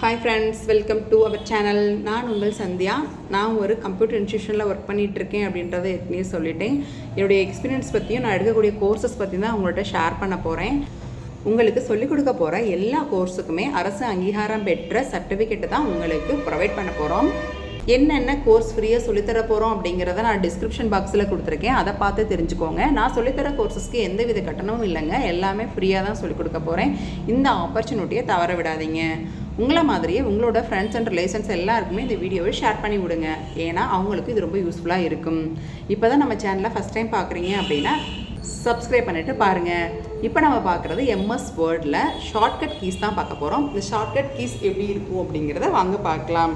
Hi friends, welcome to our channel. நான் உங்கள் சந்தியா. நான் ஒரு கம்ப்யூட்டர் இன்ஸ்டியூஷனில் ஒர்க் பண்ணிகிட்ருக்கேன் அப்படின்றத ஏற்கனவே சொல்லிட்டேன். என்னுடைய எக்ஸ்பீரியன்ஸ் பற்றியும் நான் எடுக்கக்கூடிய கோர்சஸ் பற்றி தான் உங்கள்கிட்ட ஷேர் பண்ண போகிறேன். உங்களுக்கு சொல்லிக் கொடுக்க போகிற எல்லா கோர்ஸுக்குமே அரசு அங்கீகாரம் பெற்ற சர்டிஃபிகேட்டு தான் உங்களுக்கு ப்ரொவைட் பண்ண போகிறோம். என்னென்ன கோர்ஸ் ஃப்ரீயாக சொல்லித்தர போகிறோம் அப்படிங்கிறத நான் டிஸ்கிரிப்ஷன் பாக்ஸில் கொடுத்துருக்கேன். அதை பார்த்து தெரிஞ்சுக்கோங்க. நான் சொல்லித்தர கோர்ஸஸ்க்கு எந்த வித கட்டணமும் இல்லைங்க. எல்லாமே ஃப்ரீயாக தான் சொல்லிக் கொடுக்க போகிறேன். இந்த ஆப்பர்ச்சுனிட்டியை தவற விடாதீங்க. உங்களை மாதிரியே உங்களோட ஃப்ரெண்ட்ஸ் அண்ட் ரிலேஷன்ஸ் எல்லாருக்குமே இந்த வீடியோவை ஷேர் பண்ணி விடுங்க. ஏன்னா அவங்களுக்கு இது ரொம்ப யூஸ்ஃபுல்லாக இருக்கும். இப்போ தான் நம்ம சேனலை ஃபஸ்ட் டைம் பார்க்குறீங்க அப்படின்னா சப்ஸ்கிரைப் பண்ணிவிட்டு பாருங்கள். இப்போ நம்ம பார்க்குறது எம்எஸ் வேர்டில் ஷார்ட்கட் கீஸ் தான் பார்க்க போகிறோம். இந்த ஷார்ட்கட் கீஸ் எப்படி இருக்கும் அப்படிங்கிறத வாங்க பார்க்கலாம்.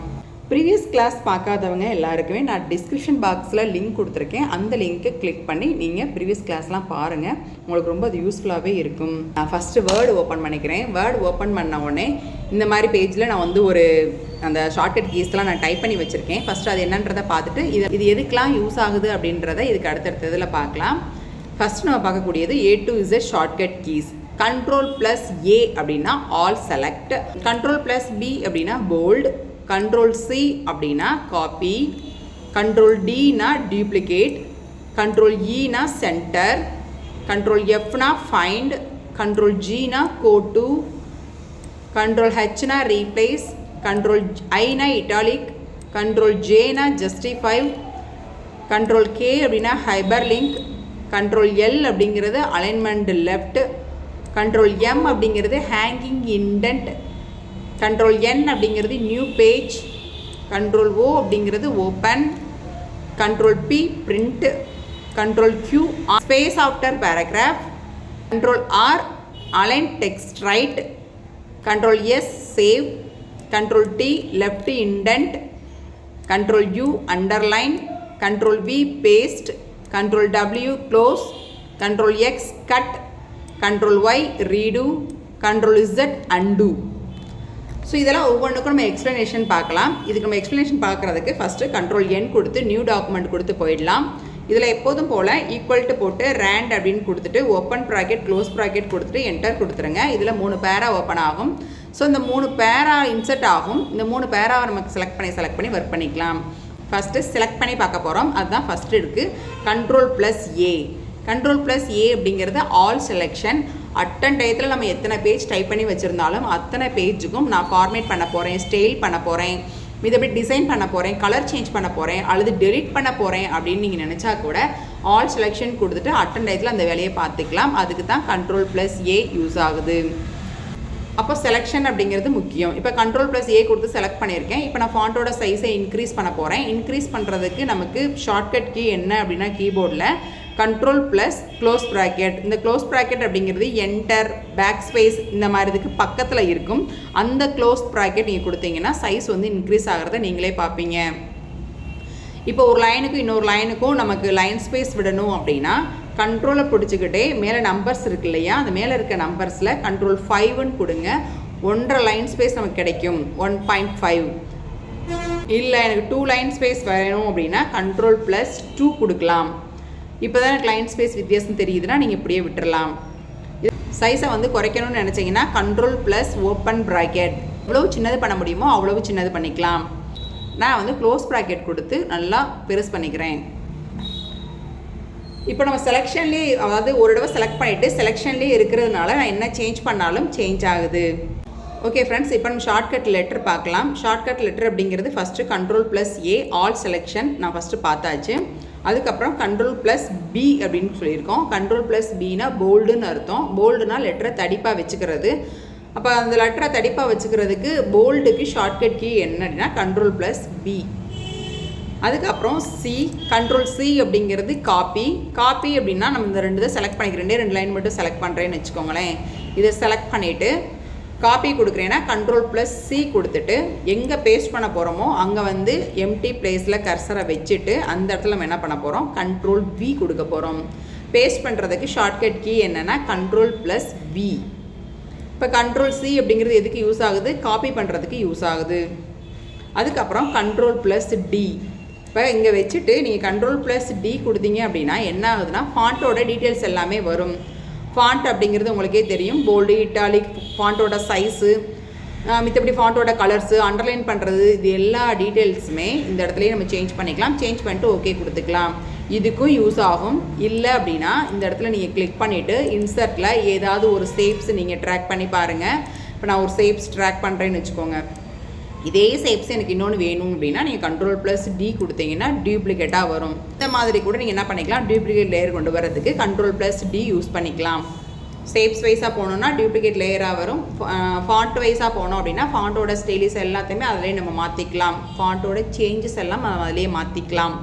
ப்ரீவியஸ் கிளாஸ் பார்க்காதவங்க எல்லாருக்குமே நான் டிஸ்கிரிப்ஷன் பாக்ஸில் லிங்க் கொடுத்துருக்கேன். அந்த லிங்க்கை கிளிக் பண்ணி நீங்கள் ப்ரீவியஸ் கிளாஸ்லாம் பாருங்கள். உங்களுக்கு ரொம்ப அது யூஸ்ஃபுல்லாகவே இருக்கும். நான் ஃபஸ்ட்டு வேர்டு ஓப்பன் பண்ணிக்கிறேன். வேர்டு ஓப்பன் பண்ண உடனே இந்த மாதிரி பேஜில் நான் வந்து அந்த ஷார்ட்கட் கீஸ்லாம் நான் டைப் பண்ணி வச்சுருக்கேன். ஃபஸ்ட்டு அது என்னன்றதை பார்த்துட்டு இது எதுக்கெலாம் யூஸ் ஆகுது அப்படின்றத இதுக்கு அடுத்தடுத்ததில் பார்க்கலாம். ஃபஸ்ட்டு நம்ம பார்க்கக்கூடியது A to Z shortcut keys. Ctrl+A அப்படின்னா ஆல் செலக்ட், Ctrl+B அப்படின்னா போல்டு, Ctrl+C அப்படின்னா copy, Ctrl+D duplicate, Ctrl+E centre, Ctrl+F find, Ctrl+G go to, Ctrl+H replace, Ctrl+I italic, Ctrl+J justify, Ctrl+K அப்படின்னா ஹைபர்லிங்க், Ctrl+L அப்படிங்கிறது அலைன்மெண்ட் லெஃப்ட், Ctrl+M அப்படிங்கிறது hanging indent, Ctrl+N அப்படிங்கிறது new page, Ctrl+O அப்படிங்கிறது open, Ctrl+P print, Ctrl+Q space after paragraph, Ctrl+R align text right, Ctrl+S save, Ctrl+T left indent, Ctrl+U underline, Ctrl+V paste, Ctrl+W close, Ctrl+X cut, Ctrl+Y redo, Ctrl+Z undo. So இதெல்லாம் ஒவ்வொன்றுக்கும் நம்ம explanation பார்க்கலாம். இதுக்கு நம்ம explanation பார்க்குறதுக்கு first Ctrl+N கொடுத்து new document கொடுத்து போயிடலாம். இதில் எப்போதும் போல் ஈக்குவல் டு போட்டு ரேண்ட் அப்படின்னு கொடுத்துட்டு ஓப்பன் ப்ராக்கெட் க்ளோஸ் ப்ராக்கெட் கொடுத்துட்டு என்டர் கொடுத்துருங்க. இதில் 3 பேரா ஓப்பன் ஆகும். ஸோ இந்த 3 பேரா இன்சர்ட் ஆகும். இந்த 3 பேராவை நமக்கு செலக்ட் பண்ணி ஒர்க் பண்ணிக்கலாம். ஃபஸ்ட்டு செலக்ட் பண்ணி பார்க்க போகிறோம். அதுதான் ஃபஸ்ட்டு இருக்குது. Ctrl+A. Ctrl+A அப்படிங்கிறது ஆல் செலெக்ஷன். அட்டன் டயத்தில் நம்ம எத்தனை பேஜ் டைப் பண்ணி வச்சுருந்தாலும் அத்தனை பேஜுக்கும் நான் ஃபார்மேட் பண்ண போகிறேன், ஸ்டைல் பண்ண போகிறேன், இதை டிசைன் பண்ண போகிறேன், கலர் சேஞ்ச் பண்ண போகிறேன், அல்லது டெலிட் பண்ண போகிறேன் அப்படின்னு நீங்கள் நினச்சா கூட ஆல் செலெக்ஷன் கொடுத்துட்டு அட்டன் டயத்தில் அந்த வேலையை பார்த்துக்கலாம். அதுக்கு தான் Ctrl+A யூஸ் ஆகுது. அப்போ செலெக்ஷன் அப்படிங்கிறது முக்கியம். இப்போ Ctrl+A கொடுத்து செலக்ட் பண்ணியிருக்கேன். இப்போ நான் ஃபாண்ட்டோட சைஸை இன்க்ரீஸ் பண்ண போகிறேன். இன்க்ரீஸ் பண்ணுறதுக்கு நமக்கு ஷார்ட்கட் கீ என்ன அப்படின்னா கீபோர்டில் Ctrl+ க்ளோஸ் ப்ராக்கெட். இந்த க்ளோஸ் ப்ராக்கெட் அப்படிங்கிறது என்டர், பேக் ஸ்பேஸ் இந்த மாதிரி இதுக்கு பக்கத்தில் இருக்கும். அந்த க்ளோஸ் ப்ராக்கெட் நீங்கள் கொடுத்தீங்கன்னா சைஸ் வந்து இன்க்ரீஸ் ஆகிறத நீங்களே பார்ப்பீங்க. இப்போ ஒரு லைனுக்கும் இன்னொரு லைனுக்கும் நமக்கு லைன் ஸ்பேஸ் விடணும் அப்படின்னா கண்ட்ரோலை பிடிச்சிக்கிட்டே மேலே நம்பர்ஸ் இருக்கு இல்லையா, அந்த மேலே இருக்க நம்பர்ஸில் Ctrl+5 கொடுங்க. 1.5 லைன் ஸ்பேஸ் நமக்கு கிடைக்கும். 1.5 இல்லை எனக்கு 2 லைன் ஸ்பேஸ் வேணும் அப்படின்னா Ctrl+2 கொடுக்கலாம். இப்போ தான் எனக்கு லைன் ஸ்பேஸ் வித்தியாசம் தெரியுதுன்னா நீங்கள் இப்படியே விட்டுடலாம். சைஸை வந்து குறைக்கணும்னு நினச்சிங்கன்னா Ctrl+ ஓப்பன் ப்ராக்கெட். எவ்வளவு சின்னது பண்ண முடியுமோ அவ்வளவு சின்னது பண்ணிக்கலாம். நான் வந்து க்ளோஸ் ப்ராக்கெட் கொடுத்து நல்லா பெருசு பண்ணிக்கிறேன். இப்போ நம்ம செலெக்ஷன்லேயே, அதாவது ஒரு தடவை செலக்ட் பண்ணிவிட்டு செலெக்ஷன்லேயே இருக்கிறதுனால நான் என்ன சேஞ்ச் பண்ணாலும் சேஞ்ச் ஆகுது. ஓகே ஃப்ரெண்ட்ஸ், இப்போ நம்ம ஷார்ட்கட் லெட்டர் பார்க்கலாம். ஷார்ட்கட் லெட்டர் அப்படிங்கிறது ஃபஸ்ட்டு Ctrl+A ஆல் செலெக்ஷன் நான் ஃபஸ்ட்டு பார்த்தாச்சு. அதுக்கப்புறம் Ctrl+B அப்படின்னு சொல்லியிருக்கோம். Ctrl+Bனா போல்டுன்னு அர்த்தம். போல்டுனா லெட்டரை தடிப்பாக வச்சுக்கிறது. அப்போ அந்த லெட்டரை தடிப்பாக வச்சுக்கிறதுக்கு போல்டுக்கு ஷார்ட்கட் கீ என்ன அப்படின்னா Ctrl+B. அதுக்கப்புறம் Ctrl+C அப்படிங்கிறது காப்பி. காப்பி அப்படின்னா நம்ம இந்த 2 இதை செலக்ட் பண்ணிக்கிறேன். 2 லைன் மட்டும் செலக்ட் பண்ணுறேன்னு வச்சுக்கோங்களேன். இதை செலக்ட் பண்ணிவிட்டு காப்பி கொடுக்குறேன்னா Ctrl+C கொடுத்துட்டு எங்கே பேஸ்ட் பண்ண போகிறோமோ அங்கே வந்து எம்டி பிளேஸில் கர்சரை வச்சுட்டு அந்த இடத்துல நம்ம என்ன பண்ண போகிறோம், Ctrl+V கொடுக்க போகிறோம். பேஸ்ட் பண்ணுறதுக்கு ஷார்ட்கட் கீ என்னென்னா Ctrl+V. இப்போ Ctrl+C அப்படிங்கிறது எதுக்கு யூஸ் ஆகுது, காப்பி பண்ணுறதுக்கு யூஸ் ஆகுது. அதுக்கப்புறம் Ctrl+D. இப்போ இங்கே வச்சுட்டு நீங்கள் Ctrl+D கொடுத்தீங்க அப்படின்னா என்ன ஆகுதுன்னா ஃபாண்ட்டோட டீட்டெயில்ஸ் எல்லாமே வரும். ஃபாண்ட் அப்படிங்கிறது உங்களுக்கே தெரியும். போல்டு, இட்டாலிக், ஃபாண்ட்டோட சைஸு, மித்தபடி ஃபாண்ட்டோட கலர்ஸு அண்டர்லைன் பண்ணுறது இது எல்லா டீட்டெயில்ஸுமே இந்த இடத்துலையே நம்ம சேஞ்ச் பண்ணிக்கலாம். சேஞ்ச் பண்ணிட்டு ஓகே கொடுத்துக்கலாம். இதுக்கும் யூஸ் ஆகும். இல்லை அப்படின்னா இந்த இடத்துல நீங்கள் கிளிக் பண்ணிவிட்டு இன்சர்ட்டில் ஏதாவது ஒரு ஷேப்ஸ் நீங்கள் ட்ராக் பண்ணி பாருங்கள். இப்போ நான் ஒரு ஷேப்ஸ் ட்ராக் பண்ணுறேன்னு வச்சுக்கோங்க. இதே ஷேப்ஸ் எனக்கு இன்னொன்று வேணும் அப்படின்னா நீங்கள் Ctrl+D கொடுத்தீங்கன்னா டூப்ளிகேட்டாக வரும். இந்த மாதிரி கூட நீங்கள் என்ன பண்ணிக்கலாம், டூப்ளிகேட் லேயர் கொண்டு வரதுக்கு Ctrl+D யூஸ் பண்ணிக்கலாம். ஷேப்ஸ் வைஸாக போனோம்னா டூப்ளிகேட் லேயராக வரும். ஃபாண்ட் வைஸாக போனோம் அப்படின்னா ஃபாண்ட்டோட ஸ்டைலிஸ் எல்லாத்தையுமே அதிலே நம்ம மாற்றிக்கலாம். ஃபாண்ட்டோட சேஞ்சஸ் எல்லாம் அதிலே மாற்றிக்கலாம்.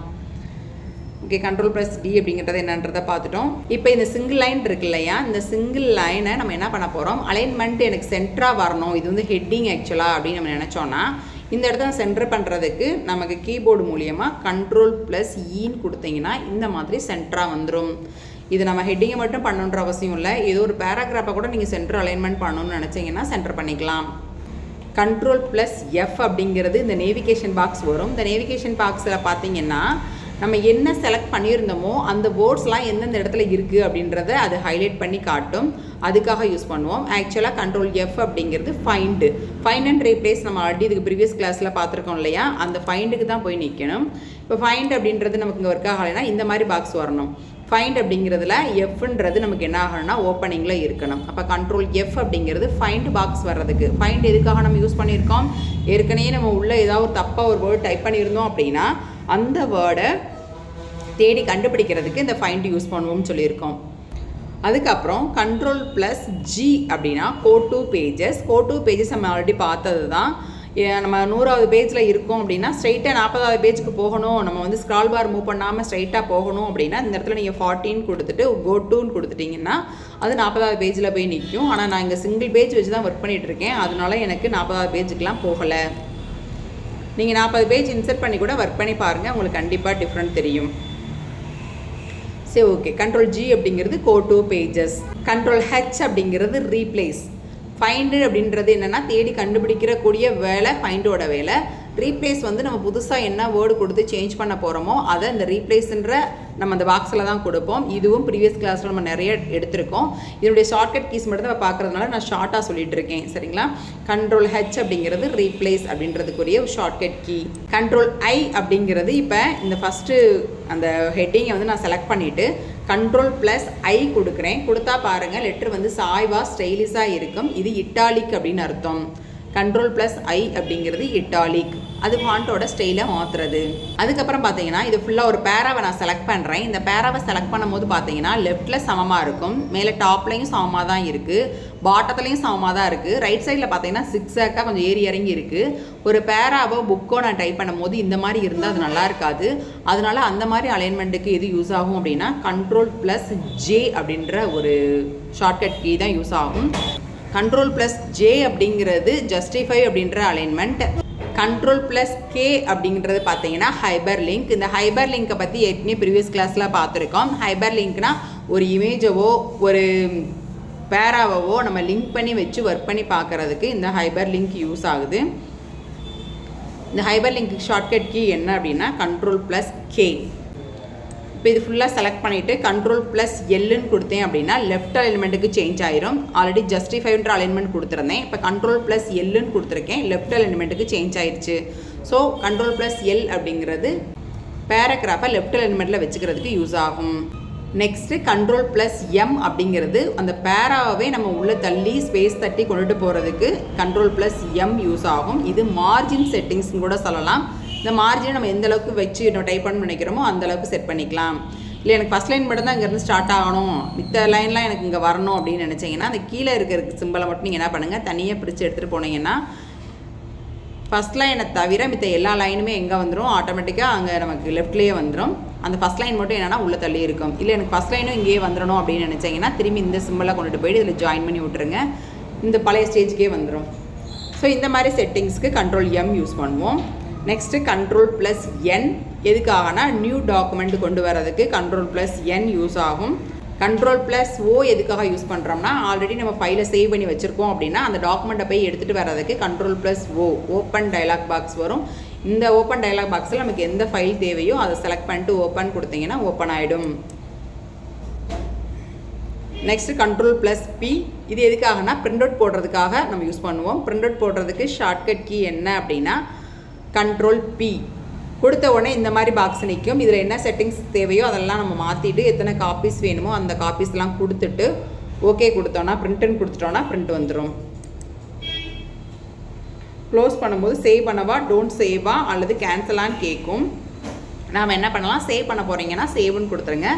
ஓகே, Ctrl+D அப்படிங்கிறது என்னன்றதை பார்த்துட்டோம். இப்போ இந்த சிங்கிள் லைன் இருக்கு இல்லையா, இந்த சிங்கிள் லைனை நம்ம என்ன பண்ண போகிறோம், அலைன்மெண்ட் எனக்கு சென்டராக வரணும், இது வந்து ஹெட்டிங் ஆக்சுவலாக அப்படின்னு நம்ம நினச்சோன்னா இந்த இடத்த சென்டர் பண்ணுறதுக்கு நமக்கு கீபோர்டு மூலியமாக Ctrl+Eன்னு கொடுத்தீங்கன்னா இந்த மாதிரி சென்டராக வந்துடும். இது நம்ம ஹெட்டிங்கை மட்டும் பண்ணணுன்ற அவசியம் இல்லை. ஏதோ ஒரு பேராகிராஃபை கூட நீங்கள் சென்டர் அலைன்மெண்ட் பண்ணணும்னு நினச்சிங்கன்னா சென்டர் பண்ணிக்கலாம். Ctrl+F அப்படிங்கிறது இந்த நேவிகேஷன் பாக்ஸ் வரும். இந்த நேவிகேஷன் பாக்ஸில் பார்த்தீங்கன்னா நம்ம என்ன செலக்ட் பண்ணியிருந்தோமோ அந்த வேர்ட்ஸ்லாம் எந்தெந்த இடத்துல இருக்குது அப்படின்றத அது ஹைலைட் பண்ணி காட்டும். அதுக்காக யூஸ் பண்ணுவோம். ஆக்சுவலாக Ctrl+F அப்படிங்கிறது ஃபைண்ட் அண்ட் ரீப்ளேஸ். நம்ம ஆல்ரெடி இதுக்கு ப்ரீவியஸ் கிளாஸில் பார்த்துருக்கோம் இல்லையா, அந்த ஃபைண்டுக்கு தான் போய் நிற்கணும். இப்போ ஃபைண்ட் அப்படின்றது நமக்கு இங்கே ஒர்க் ஆகலைன்னா இந்த மாதிரி பாக்ஸ் வரணும். ஃபைண்ட் அப்படிங்கிறதுல எஃப்ன்றது நமக்கு என்ன ஆகணும்னா ஓப்பனிங்கில் இருக்கணும். அப்போ Ctrl+F அப்படிங்கிறது ஃபைண்ட் பாக்ஸ் வர்றதுக்கு. ஃபைண்ட் எதுக்காக நம்ம யூஸ் பண்ணியிருக்கோம், ஏற்கனவே நம்ம உள்ளே ஏதாவது ஒரு தப்பாக ஒரு வேர்ட் டைப் பண்ணியிருந்தோம் அப்படின்னா அந்த வேர்டை தேடி கண்டுபிடிக்கிறதுக்கு இந்த ஃபைண்ட் யூஸ் பண்ணுவோம்னு சொல்லியிருக்கோம். அதுக்கப்புறம் Ctrl+G அப்படின்னா கோ டு பேஜஸ் நம்ம ஆல்ரெடி பார்த்தது தான். நம்ம 100வது பேஜில் இருக்கோம் அப்படின்னா ஸ்ட்ரைட்டாக 40வது பேஜுக்கு போகணும், நம்ம வந்து ஸ்க்ரால் பார் மூவ் பண்ணாமல் ஸ்ட்ரைட்டாக போகணும் அப்படின்னா இந்த இடத்துல நீங்கள் 14 கொடுத்துட்டு கோ டூன்னு கொடுத்துட்டிங்கன்னா அது 40வது பேஜில் போய் நிற்கும். ஆனால் நான் இங்கே சிங்கிள் பேஜ் வச்சு தான் ஒர்க் பண்ணிகிட்டு இருக்கேன், அதனால எனக்கு 40வது பேஜுக்கெலாம் போகலை. நீங்கள் 40 பேஜ் இன்சர்ட் பண்ணி கூட ஒர்க் பண்ணி பாருங்கள், உங்களுக்கு கண்டிப்பாக டிஃப்ரெண்ட் தெரியும். சரி, ஓகே. Ctrl+G அப்படிங்கிறது கோ டு பேஜஸ். Ctrl+H அப்படிங்கிறது ரீப்ளேஸ். ஃபைண்டு அப்படின்றது என்னென்னா தேடி கண்டுபிடிக்கிற கூடிய வேலை ஃபைண்டோட வேலை. ரீப்ளேஸ் வந்து நம்ம புதுசாக என்ன வேர்டு கொடுத்து சேஞ்ச் பண்ண போகிறோமோ அதை இந்த ரீப்ளேஸ்ன்ற நம்ம அந்த பாக்ஸில் தான் கொடுப்போம். இதுவும் ப்ரீவியஸ் கிளாஸில் நம்ம நிறைய எடுத்திருக்கோம். இதனுடைய ஷார்ட்கட் கீஸ் மட்டும் தான் பார்க்குறதுனால நான் ஷார்ட்டாக சொல்லிட்டு இருக்கேன், சரிங்களா. Ctrl+H அப்படிங்கிறது ரீப்ளேஸ் அப்படின்றதுக்குரிய ஒரு ஷார்ட்கட் கீ. Ctrl+I அப்படிங்கிறது இப்போ இந்த ஃபஸ்ட்டு அந்த ஹெட்டிங்கை வந்து நான் செலக்ட் பண்ணிவிட்டு Ctrl+I கொடுக்குறேன். கொடுத்தா பாருங்கள் லெட்டர் வந்து சாய்வாக ஸ்டைலிஷாக இருக்கும். இது இட்டாலிக் அப்படின்னு அர்த்தம். Ctrl+I அப்படிங்கிறது இட்டாலிக், அது ஃபாண்ட்டோட ஸ்டைலை மாற்றுறது. அதுக்கப்புறம் பார்த்தீங்கன்னா இது ஃபுல்லாக ஒரு பேராவை நான் செலக்ட் பண்ணுறேன். இந்த பேராவை செலக்ட் பண்ணும்போது பார்த்தீங்கன்னா லெஃப்ட்டில் சமமாக இருக்கும், மேலே டாப்லையும் சமமாக தான் இருக்குது, பாட்டத்துலேயும் சமமாக தான் இருக்குது. ரைட் சைடில் பார்த்தீங்கன்னா சிக்ஸாக்காக கொஞ்சம் ஏறி இறங்கி இருக்குது. ஒரு பேராவோ புக்கோ நான் டைப் பண்ணும்போது இந்த மாதிரி இருந்தால் அது நல்லா இருக்காது. அதனால அந்த மாதிரி அலைன்மெண்ட்டுக்கு எது யூஸ் ஆகும் அப்படின்னா Ctrl+J அப்படின்ற ஒரு ஷார்ட்கட் கீ தான் யூஸ் ஆகும். Ctrl+J அப்படிங்கிறது ஜஸ்டிஃபை அப்படின்ற அலைன்மெண்ட். Ctrl+K அப்படிங்கிறது பார்த்தீங்கன்னா ஹைபர் லிங்க். இந்த ஹைபர் லிங்கை பற்றி ஏற்கனவே ப்ரீவியஸ் கிளாஸில் பார்த்துருக்கோம். ஹைபர் லிங்க்னா ஒரு இமேஜவோ ஒரு பேராவோ நம்ம லிங்க் பண்ணி வச்சு ஒர்க் பண்ணி பார்க்குறதுக்கு இந்த ஹைபர் லிங்க் யூஸ் ஆகுது. இந்த ஹைபர் லிங்க் ஷார்ட்கட் கீ என்ன அப்படின்னா Ctrl+K. இப்போ இது ஃபுல்லாக செலக்ட் பண்ணிவிட்டு Ctrl+Lன்னு கொடுத்தேன் அப்படின்னா லெஃப்ட் அலைன்மெண்ட்டுக்கு சேஞ்ச் ஆயிரும். ஆல்ரெடி ஜஸ்டிஃபைன்ற அலைன்மெண்ட் கொடுத்துருந்தேன், இப்போ Ctrl+Lன்னு கொடுத்துருக்கேன், லெஃப்ட் அலைன்மெண்ட்டுக்கு சேஞ்ச் ஆயிடுச்சு. ஸோ Ctrl+L அப்படிங்கிறது பேராகிராஃபை லெஃப்ட் அலைன்மெண்ட்டில் வச்சுக்கிறதுக்கு யூஸ் ஆகும். நெக்ஸ்ட்டு Ctrl+M அப்படிங்கிறது அந்த பேராவே நம்ம உள்ளே தள்ளி ஸ்பேஸ் தட்டி கொண்டுட்டு போகிறதுக்கு Ctrl+M யூஸ் ஆகும். இது மார்ஜின் செட்டிங்ஸ்னு கூட சொல்லலாம். இந்த மார்ஜினை நம்ம எந்த அளவுக்கு வச்சு நம்ம டைப் பண்ண நினைக்கிறோமோ அந்த அளவுக்கு செட் பண்ணிக்கலாம். இல்லை எனக்கு ஃபஸ்ட் லைன் மட்டும் தான் இங்கேருந்து ஸ்டார்ட் ஆகணும், மித்த லைன்லாம் எனக்கு இங்கே வரணும் அப்படின்னு நினச்சிங்கன்னா அந்த கீழே இருக்கிற சிம்பிளை மட்டும் நீங்கள் என்ன பண்ணுங்கள், தனியாக பிடிச்சி எடுத்துகிட்டு போனீங்கன்னா ஃபஸ்ட் லைனை தவிர மித்த எல்லா லைனுமே எங்கே வந்துடும், ஆட்டோமேட்டிக்காக அங்கே நமக்கு லெஃப்ட்லேயே வந்துடும். அந்த ஃபஸ்ட் லைன் மட்டும் என்னென்னா உள்ளே தள்ளி இருக்கும். இல்லை எனக்கு ஃபஸ்ட் லைனும் இங்கேயே வந்துடணும் அப்படின்னு நினச்சிங்கன்னா திரும்பி இந்த சிம்பிளாக கொண்டுட்டு போய்ட்டு இதில் ஜாயின் பண்ணி விட்டுருங்க, இந்த பழைய ஸ்டேஜ்க்கே வந்துடும். ஸோ இந்த மாதிரி செட்டிங்ஸ்க்கு Ctrl+M யூஸ் பண்ணுவோம். நெக்ஸ்ட்டு Ctrl+N எதுக்காகனா நியூ டாக்குமெண்ட் கொண்டு வரதுக்கு Ctrl+N யூஸ் ஆகும். Ctrl+O எதுக்காக யூஸ் பண்ணுறோம்னா ஆல்ரெடி நம்ம ஃபைலை சேவ் பண்ணி வச்சுருக்கோம் அப்படின்னா அந்த டாக்குமெண்ட்டை போய் எடுத்துகிட்டு வர்றதுக்கு Ctrl+O ஓப்பன் டயலாக் பாக்ஸ் வரும். இந்த ஓப்பன் டயலாக் பாக்ஸில் நமக்கு எந்த ஃபைல் தேவையோ அதை செலக்ட் பண்ணிட்டு ஓப்பன் கொடுத்தீங்கன்னா ஓப்பன் ஆகிடும். Next Ctrl+P. இது எதுக்காகனா பிரிண்ட் அவுட் போடுறதுக்காக நம்ம யூஸ் பண்ணுவோம். பிரிண்ட் அவுட் போடுறதுக்கு ஷார்ட்கட் கீ என்ன அப்படின்னா Ctrl+P. கொடுத்த உடனே இந்த மாதிரி பாக்ஸ் நிற்கும். இதில் என்ன செட்டிங்ஸ் தேவையோ அதெல்லாம் நம்ம மாற்றிட்டு எத்தனை காப்பீஸ் வேணுமோ அந்த காப்பீஸ்லாம் கொடுத்துட்டு ஓகே கொடுத்தோன்னா பிரிண்ட்னு கொடுத்துட்டோன்னா பிரிண்ட் வந்துடும். க்ளோஸ் பண்ணும்போது சேவ் பண்ணவா டோன்ட் சேவா அல்லது கேன்சலான்னு கேட்கும். நாம் என்ன பண்ணலாம், சேவ் பண்ண போகிறீங்கன்னா சேவ்னு கொடுத்துருங்க,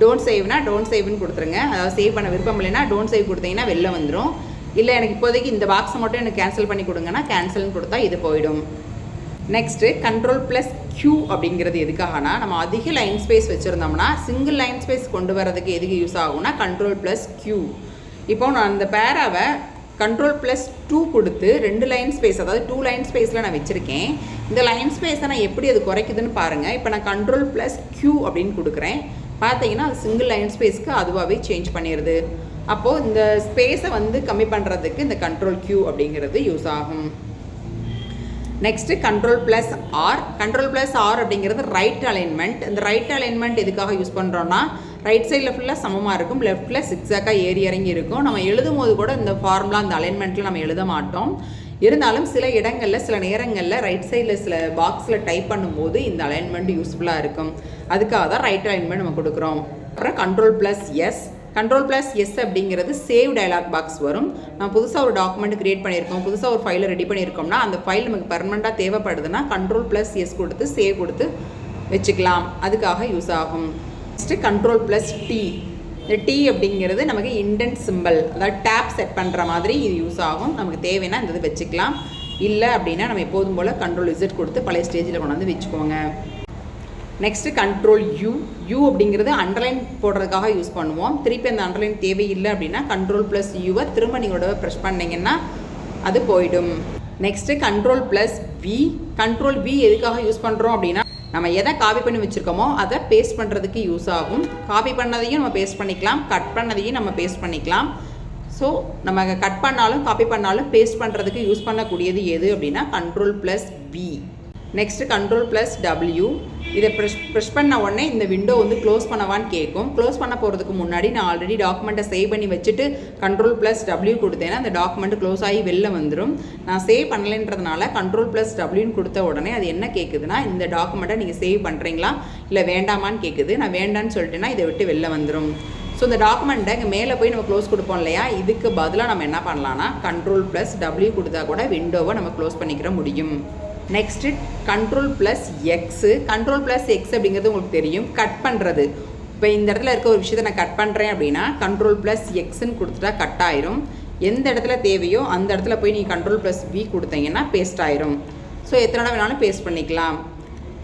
டோன்ட் சேவ்னா டோன்ட் சேவ்னு கொடுத்துருங்க. அதாவது சேவ் பண்ண விருப்பம் இல்லைன்னா டோன்ட் சேவ் கொடுத்தீங்கன்னா வெளில வந்துடும். இல்லை எனக்கு இப்போதைக்கு இந்த பாக்ஸை மட்டும் எனக்கு கேன்சல் பண்ணி கொடுங்கன்னா கேன்சல்னு கொடுத்தா இது போயிடும். நெக்ஸ்ட்டு Ctrl+Q அப்படிங்கிறது எதுக்காகனா நம்ம அதிக லைன் ஸ்பேஸ் வச்சுருந்தோம்னா சிங்கிள் லைன் ஸ்பேஸ் கொண்டு வரதுக்கு எதுக்கு யூஸ் ஆகும்னா Ctrl+Q. இப்போ நான் அந்த பேராவை Ctrl+2 கொடுத்து 2 லைன் ஸ்பேஸ், அதாவது 2 லைன் ஸ்பேஸில் நான் வச்சுருக்கேன். இந்த லைன் ஸ்பேஸை நான் எப்படி அது குறைக்குதுன்னு பாருங்கள். இப்போ நான் Ctrl+Q அப்படின்னு கொடுக்குறேன். பார்த்தீங்கன்னா அது சிங்கிள் லைன் ஸ்பேஸ்க்கு அதுவாகவே சேஞ்ச் பண்ணிடுது. அப்போது இந்த ஸ்பேஸை வந்து கம்மி பண்ணுறதுக்கு இந்த Ctrl+Q அப்படிங்கிறது யூஸ் ஆகும். Next Ctrl+R. Ctrl+R அப்படிங்கிறது ரைட் அலைன்மெண்ட். இந்த ரைட் அலைன்மெண்ட் எதுக்காக யூஸ் பண்ணுறோன்னா ரைட் சைடில் ஃபுல்லாக சமமாக இருக்கும், லெஃப்ட்டில் சிக்ஸாக்காக ஏறி இறங்கி இருக்கும். நம்ம எழுதும் போது கூட இந்த ஃபார்முலா இந்த அலைன்மெண்ட்டில் நம்ம எழுத மாட்டோம். இருந்தாலும் சில இடங்களில் சில நேரங்களில் ரைட் சைடில் சில பாக்ஸில் டைப் பண்ணும்போது இந்த அலைன்மெண்ட் யூஸ்ஃபுல்லாக இருக்கும். அதுக்காக தான் ரைட் அலைன்மெண்ட் நம்ம கொடுக்குறோம். அப்புறம் Ctrl+S. Ctrl+S அப்படிங்கிறது சேவ் டயலாக் பாக்ஸ் வரும். நம்ம புதுசாக ஒரு டாக்குமெண்ட் கிரியேட் பண்ணியிருக்கோம், புதுசாக ஒரு ஃபைலை ரெடி பண்ணியிருக்கோம்னா அந்த ஃபைல் நமக்கு பர்மனெண்ட்டாக தேவைப்படுதுன்னா Ctrl+S கொடுத்து சேவ் கொடுத்து வச்சுக்கலாம். அதுக்காக யூஸ் ஆகும். Next Ctrl+T. இந்த T அப்படிங்கிறது நமக்கு இண்டென்ட் சிம்பிள், அதாவது டேப் செட் பண்ணுற மாதிரி இது யூஸ் ஆகும். நமக்கு தேவைன்னா இந்த இது வச்சுக்கலாம். இல்லை அப்படின்னா நம்ம எப்போதும் போல் Ctrl+Z கொடுத்து பழைய ஸ்டேஜில் கொண்டாந்து வச்சுக்கோங்க. Next Ctrl+U. U அப்படிங்கிறது அண்டர்லைன் போடுறதுக்காக யூஸ் பண்ணுவோம். திருப்பி அந்த அண்டர்லைன் தேவையில்லை அப்படின்னா Ctrl+Uவை திரும்ப நீங்களோட ப்ரெஸ் பண்ணிங்கன்னா அது போயிடும். Next Ctrl+V. Ctrl+V எதுக்காக யூஸ் பண்ணுறோம் அப்படின்னா நம்ம எதை காப்பி பண்ணி வச்சுருக்கோமோ அதை பேஸ்ட் பண்ணுறதுக்கு யூஸ் ஆகும். காப்பி பண்ணதையும் நம்ம பேஸ்ட் பண்ணிக்கலாம், கட் பண்ணதையும் நம்ம பேஸ்ட் பண்ணிக்கலாம். ஸோ நம்ம கட் பண்ணாலும் காப்பி பண்ணாலும் பேஸ்ட் பண்ணுறதுக்கு யூஸ் பண்ணக்கூடியது எது அப்படின்னா Ctrl+V. Next Ctrl+W. இதை ப்ரெஸ் பண்ண உடனே இந்த விண்டோ வந்து க்ளோஸ் பண்ணவான்னு கேட்கும். க்ளோஸ் பண்ண போகிறதுக்கு முன்னாடி நான் ஆல்ரெடி டாக்குமெண்ட்டை சேவ் பண்ணி வச்சுட்டு Ctrl+W கொடுத்தேன்னா அந்த டாக்குமெண்ட் க்ளோஸ் ஆகி வெளில வந்துடும். நான் சேவ் பண்ணலைன்றதுனால Ctrl+Wன்னு கொடுத்த உடனே அது என்ன கேட்குதுன்னா இந்த டாக்குமெண்ட்டை நீங்கள் சேவ் பண்ணுறீங்களா இல்லை வேண்டாமான்னு கேட்குது. நான் வேண்டான்னு சொல்லிட்டேன்னா இதை விட்டு வெளில வந்துடும். ஸோ இந்த டாக்குமெண்ட்டை இங்கே மேலே போய் நம்ம க்ளோஸ் கொடுப்போம் இல்லையா, இதுக்கு பதிலாக நம்ம என்ன பண்ணலான்னா Ctrl+W கொடுத்தா கூட விண்டோவை நம்ம க்ளோஸ் பண்ணிக்கிற முடியும். Next Ctrl+X. Ctrl+X அப்படிங்கிறது உங்களுக்கு தெரியும், கட் பண்ணுறது. இப்போ இந்த இடத்துல இருக்க ஒரு விஷயத்தை நான் கட் பண்ணுறேன் அப்படின்னா Ctrl+Xன்னு கொடுத்துட்டா கட் ஆயிரும். எந்த இடத்துல தேவையோ அந்த இடத்துல போய் நீங்கள் Ctrl+V கொடுத்தீங்கன்னா பேஸ்ட் ஆயிரும். ஸோ எத்தனை வேணாலும் பேஸ்ட் பண்ணிக்கலாம்.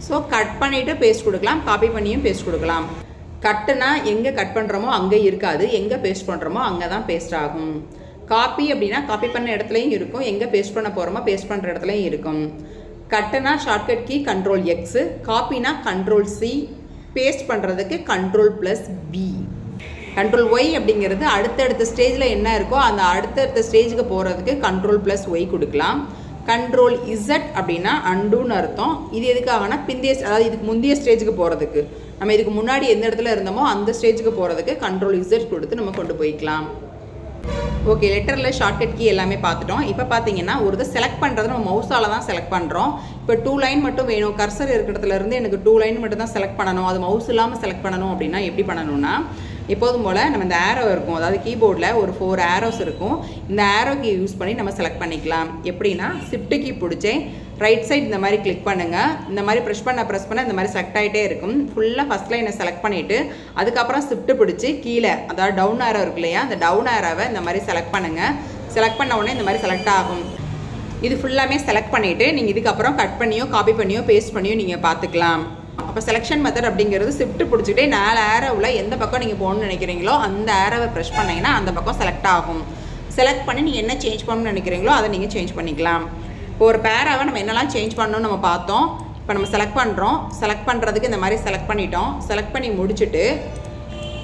ஸோ கட் பண்ணிவிட்டு பேஸ்ட் கொடுக்கலாம், காப்பி பண்ணியும் பேஸ்ட் கொடுக்கலாம். கட்டுனா எங்கே கட் பண்ணுறோமோ அங்கே இருக்காது, எங்கே பேஸ்ட் பண்ணுறோமோ அங்கே தான் பேஸ்ட் ஆகும். காப்பி அப்படின்னா காப்பி பண்ண இடத்துலையும் இருக்கும், எங்கே பேஸ்ட் பண்ண போகிறோமோ பேஸ்ட் பண்ணுற இடத்துலையும் இருக்கும். கட்டுனா shortcut key Ctrl+X, காப்பினா Ctrl+C, paste பண்ணுறதுக்கு Ctrl+B. Ctrl+Y அப்படிங்கிறது அடுத்தடுத்த ஸ்டேஜில் என்ன இருக்கோ அந்த அடுத்தடுத்த ஸ்டேஜுக்கு போகிறதுக்கு Ctrl+Y கொடுக்கலாம். Ctrl+Z அப்படின்னா அண்டுன்னு அர்த்தம். இது எதுக்காகனா பிந்தைய, அதாவது இதுக்கு முந்தைய ஸ்டேஜுக்கு போகிறதுக்கு, நம்ம இதுக்கு முன்னாடி எந்த இடத்துல இருந்தோமோ அந்த ஸ்டேஜுக்கு போகிறதுக்கு Ctrl+Z கொடுத்து நம்ம கொண்டு போய்க்கலாம். ஓகே, லெட்டரில் ஷார்ட்கட் கீ எல்லாமே பார்த்துட்டோம். இப்போ பார்த்தீங்கன்னா ஒரு இதை செலக்ட் பண்ணுறது நம்ம மவுஸால் தான் செலக்ட் பண்ணுறோம். இப்போ 2 லைன் மட்டும் வேணும், கர்சர் இருக்கிறதுலேருந்து எனக்கு 2 லைன் மட்டும் தான் செலக்ட் பண்ணணும், அது மவுஸ் இல்லாமல் செலக்ட் பண்ணணும் அப்படின்னா எப்படி பண்ணணும்னா எப்போதும் போல் நம்ம இந்த ஆரோ இருக்கும், அதாவது கீபோர்டில் ஒரு 4 ஆரோஸ் இருக்கும். இந்த ஆரோ கீ யூஸ் பண்ணி நம்ம செலக்ட் பண்ணிக்கலாம். எப்படின்னா ஷிஃப்ட் கீ பிடிச்சேன் ரைட் சைட் இந்த மாதிரி கிளிக் பண்ணுங்கள். இந்த மாதிரி ப்ரெஸ் பண்ண இந்த மாதிரி செலக்ட் ஆகிட்டே இருக்கும். ஃபுல்லாக ஃபஸ்ட் லைனை செலக்ட் பண்ணிவிட்டு அதுக்கப்புறம் ஷிஃப்ட் பிடிச்சி கீழே, அதாவது டவுன் ஆரோ இருக்கு இல்லையா, அந்த டவுன் ஆரோவை இந்த மாதிரி செலக்ட் பண்ணுங்கள். செலக்ட் பண்ண உடனே இந்த மாதிரி செலக்ட் ஆகும். இது ஃபுல்லாமே செலக்ட் பண்ணிவிட்டு நீங்கள் இதுக்கப்புறம் கட் பண்ணியோ காப்பி பண்ணியோ பேஸ்ட் பண்ணியோ நீங்கள் பார்த்துக்கலாம். அப்போ செலெக்ஷன் மெத்தட் அப்படிங்கிறது ஷிஃப்ட் பிடிச்சிட்டே 4 ஆரோவில் எந்த பக்கம் நீங்கள் போகணும்னு நினைக்கிறீங்களோ அந்த ஆரோவை ப்ரெஸ் பண்ணிங்கன்னா அந்த பக்கம் செலக்ட் ஆகும். செலக்ட் பண்ணி நீங்கள் என்ன சேஞ்ச் பண்ணணும்னு நினைக்கிறீங்களோ அதை நீங்கள் சேஞ்ச் பண்ணிக்கலாம். இப்போ ஒரு பேராவை நம்ம என்னெல்லாம் சேஞ்ச் பண்ணணும்னு நம்ம பார்த்தோம். இப்போ நம்ம செலக்ட் பண்ணுறோம், செலக்ட் பண்ணுறதுக்கு இந்த மாதிரி செலக்ட் பண்ணிட்டோம். செலக்ட் பண்ணி முடிச்சுட்டு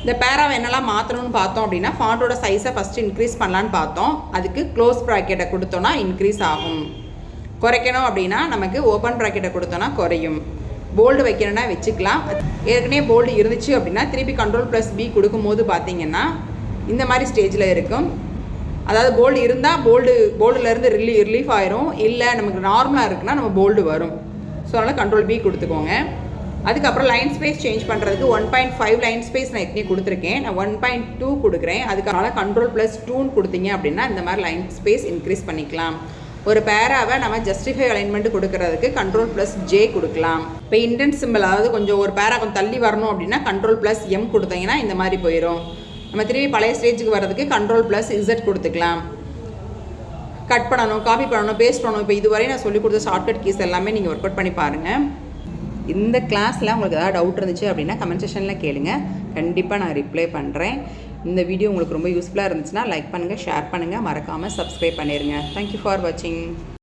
இந்த பேராவை என்னெல்லாம் மாற்றணும்னு பார்த்தோம் அப்படின்னா ஃபாண்டோட சைஸை ஃபஸ்ட்டு இன்க்ரீஸ் பண்ணலான்னு பார்த்தோம். அதுக்கு க்ளோஸ் ப்ராக்கெட்டை கொடுத்தோன்னா இன்க்ரீஸ் ஆகும். குறைக்கணும் அப்படின்னா நமக்கு ஓப்பன் ப்ராக்கெட்டை கொடுத்தோன்னா குறையும். போல்டு வைக்கணும்னா வச்சுக்கலாம். ஏற்கனவே போல்டு இருந்துச்சு அப்படின்னா திருப்பி Ctrl+B கொடுக்கும்போது பார்த்தீங்கன்னா இந்த மாதிரி ஸ்டேஜில் இருக்கும். அதாவது போல்டு இருந்தால் போல்டுலேருந்து ரிலீஃப் ஆயிரும், இல்லை நமக்கு நார்மலாக இருக்குன்னா நம்ம போல்டு வரும். ஸோ அதனால் கண்ட்ரோல் பி கொடுத்துக்கோங்க. அதுக்கப்புறம் லைன் ஸ்பேஸ் சேஞ்ச் பண்ணுறதுக்கு 1.5 லைன் ஸ்பேஸ் நான் எத்தனை கொடுத்துருக்கேன், நான் 1.2 கொடுக்குறேன். அதுக்கான கண்ட்ரோல் +2 கொடுத்தீங்க அப்படின்னா இந்த மாதிரி லைன் ஸ்பேஸ் இன்க்ரீஸ் பண்ணிக்கலாம். ஒரு பேராவை நம்ம ஜஸ்டிஃபை அலைன்மெண்ட் கொடுக்கறதுக்கு கண்ட்ரோல் +J கொடுக்கலாம். இப்போ இன்டென்ட் சிம்பிள், அதாவது கொஞ்சம் ஒரு பேரா கொஞ்சம் தள்ளி வரணும் அப்படின்னா கண்ட்ரோல் +M கொடுத்தீங்கன்னா இந்த மாதிரி போயிடும். நம்ம திரும்பி பழைய ஸ்டேஜுக்கு வர்றதுக்கு கண்ட்ரோல் +Z கொடுத்துக்கலாம். கட் பண்ணணும், காப்பி பண்ணணும், பேஸ்ட் பண்ணணும். இப்போ இதுவரை நான் சொல்லிக் கொடுத்த ஷார்ட்கட் கீஸ் எல்லாமே நீங்கள் ஒர்க் அவுட் பண்ணி பாருங்கள். இந்த கிளாஸில் உங்களுக்கு ஏதாவது டவுட் இருந்துச்சு அப்படின்னா கமெண்ட் செக்ஷனில் கேளுங்க, கண்டிப்பாக நான் ரிப்ளை பண்ணுறேன். இந்த வீடியோ உங்களுக்கு ரொம்ப யூஸ்ஃபுல்லாக இருந்துச்சுன்னா லைக் பண்ணுங்கள், ஷேர் பண்ணுங்கள், மறக்காமல் சப்ஸ்கிரைப் பண்ணிடுங்க. தேங்க்யூ ஃபார் வாட்சிங்.